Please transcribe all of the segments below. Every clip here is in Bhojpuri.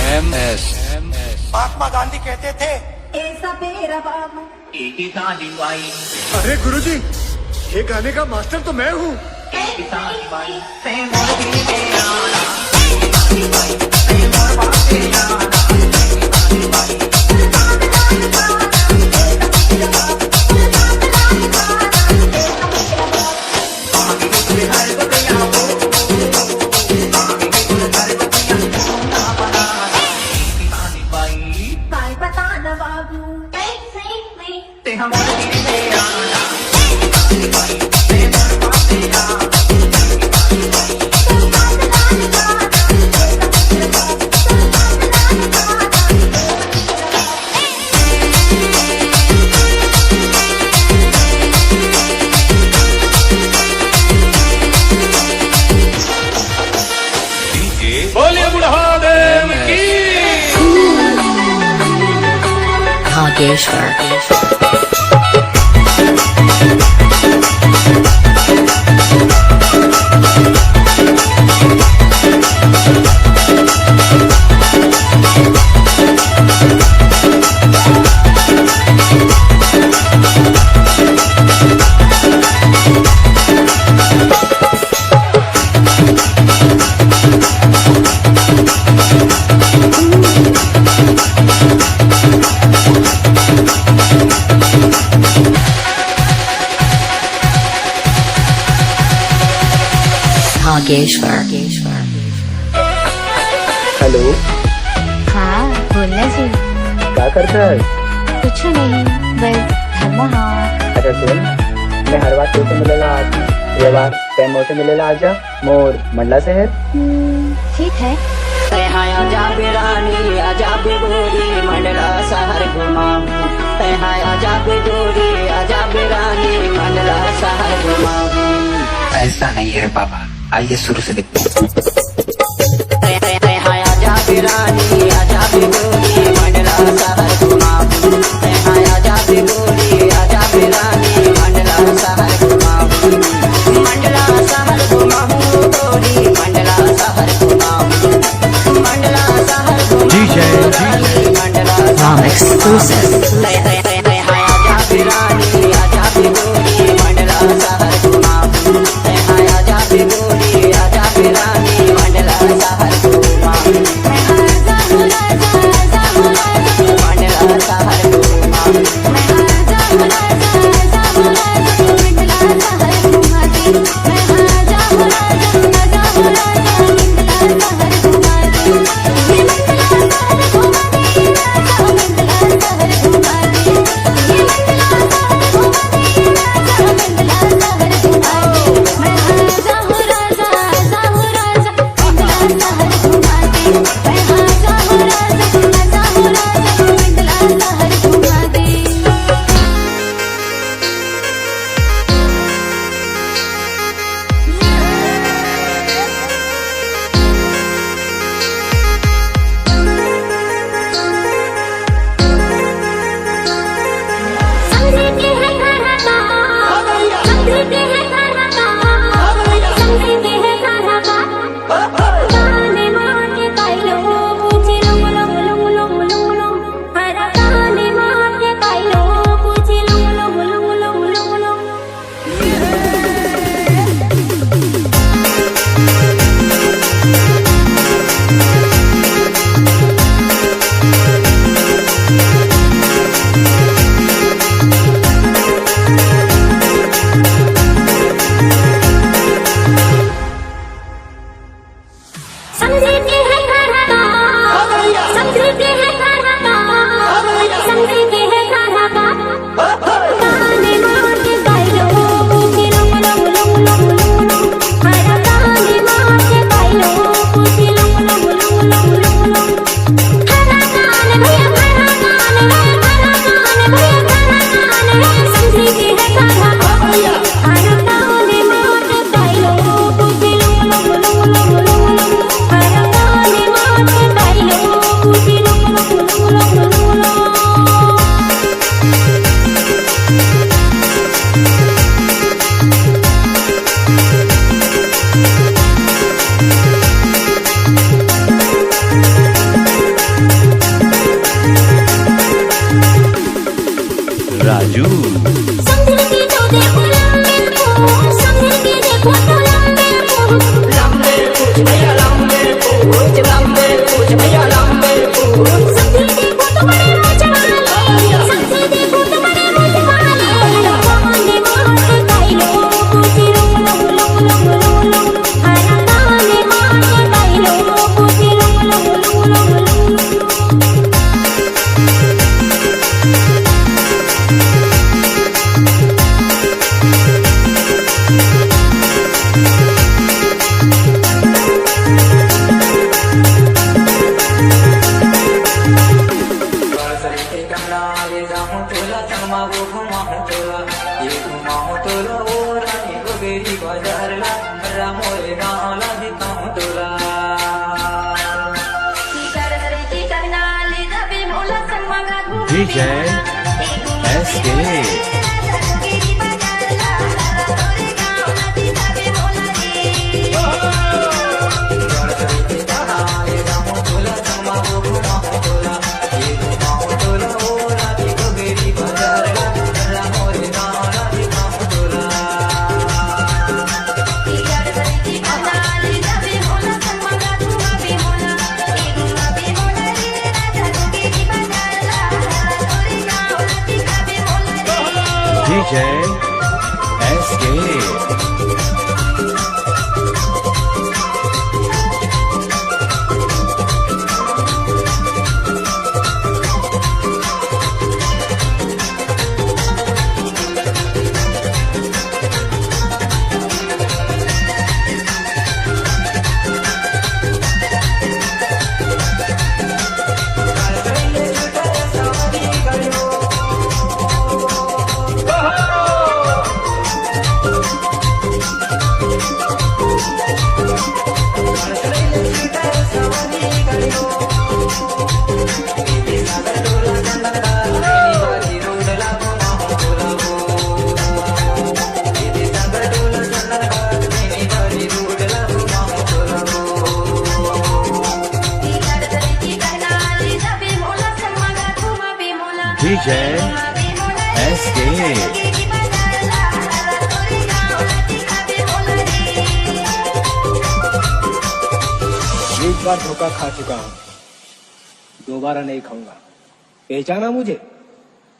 MS। महात्मा गांधी कहते थे अरे गुरुजी, ये गाने का मास्टर तो मैं हूँ। बोलिए बुढ़ादेव की। Hageshwar. हेलो। हाँ बोलना जी। क्या करता है? कुछ नहीं, बस धर्म। हाँ अच्छा सुन, मैं हर बार तुझसे मिलेला आज, ये बार तय मोर से मिलेला आजा। मोर मंडला से है। ठीक है। आजा बिरानी आजा बिगोरी मंडला शहर घुमाऊं। आजा बिगोरी आजा बिरानी मंडला शहर घुमाऊं। ऐसा नहीं है बाबा, आइए शुरू से देखते हैं। आजा बिरानी आजा बिगोरी मंडला शहर घुमाऊं। आजा बिगोरी आजा बिरानी मंडला शहर घुमाऊं। मंडला शहर घुमाऊं गोरी मंडला शहर घुमाऊं। मंडला शहर घुमाऊं मंडला Ram exclusive. आजा बिरानी आजा बिगोरी मंडला शहर घुमाऊं। आजा बिगोरी आजा बिरानी मंडला शहर घुमाऊं। मंडला शहर घुमाऊं। DJ SK DJ SK DJ SK एक बार धोखा खा चुका हूँ, दोबारा नहीं खाऊंगा। पहचाना मुझे?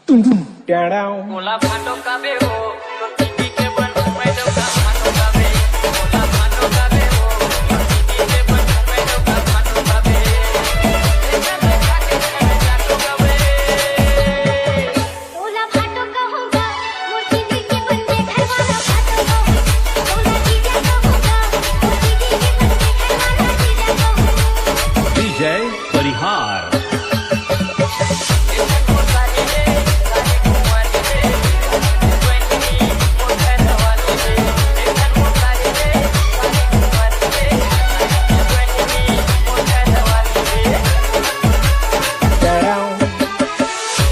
तुम टेढ़ा हूँ। DJ परिहार टेढ़ा हूँ।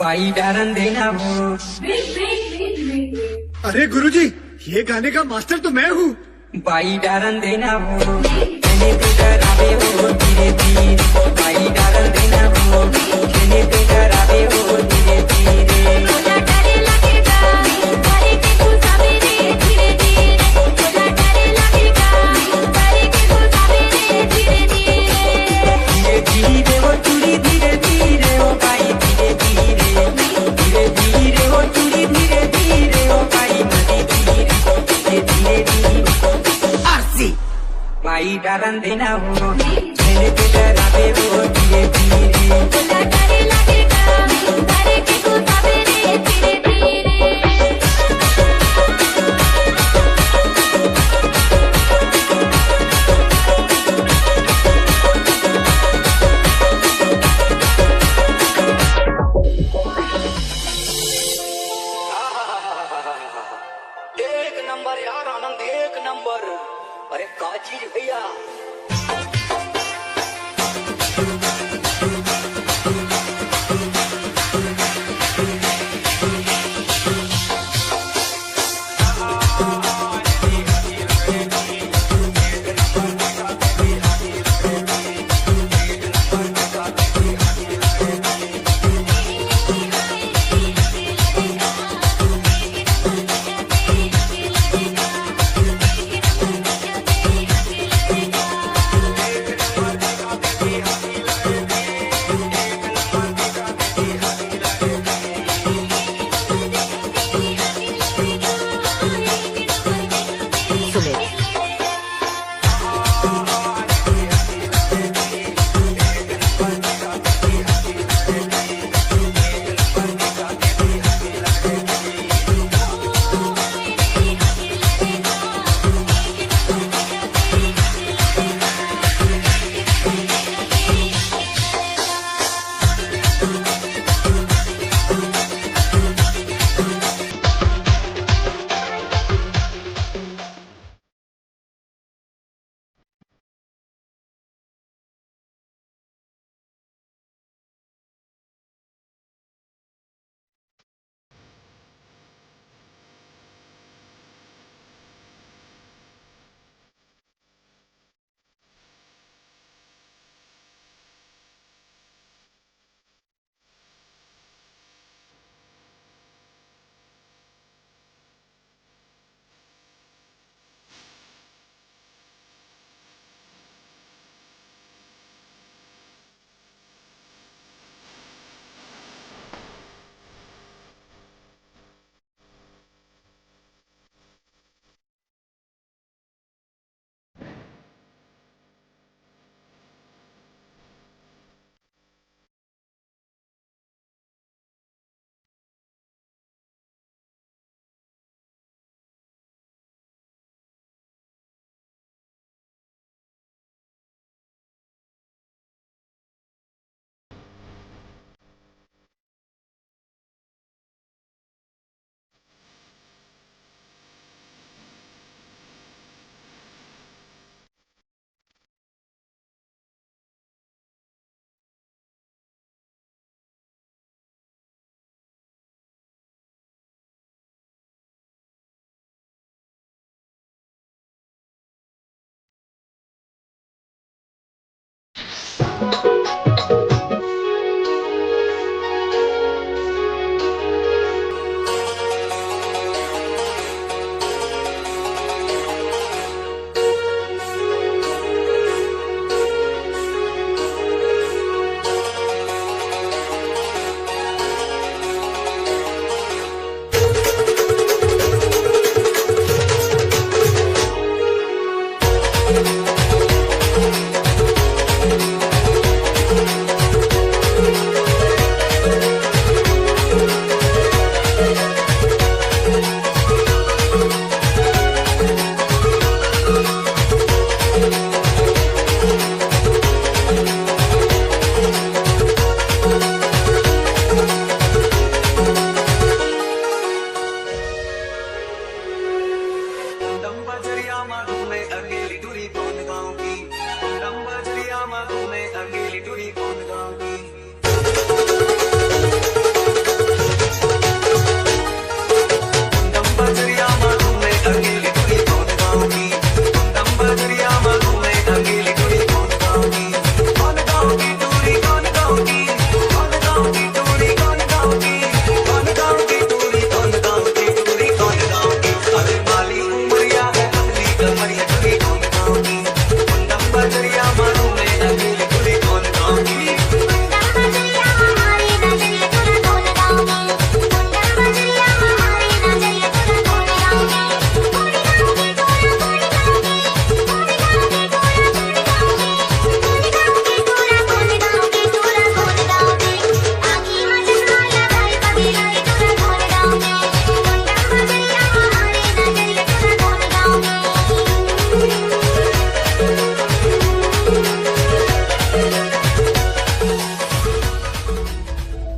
बाई डारन देना वो अरे गुरुजी, ये गाने का मास्टर तो मैं हूँ। बाई डारन देना वो मैंने तो डरावे वो धीरे धीरे बाई डारन देना वो मैंने तो डरावे वो धीरे धीरे धीरे धीरे वो चूड़ी धीरे धीरे वो बाई धीरे धीरे धीरे धीरे वो चूड़ी धीरे धीरे वो बाई धीरे धीरे धीरे धीरे आरसी बाई डारन देना वो मैंने तो डरावे वो धीरे धीरे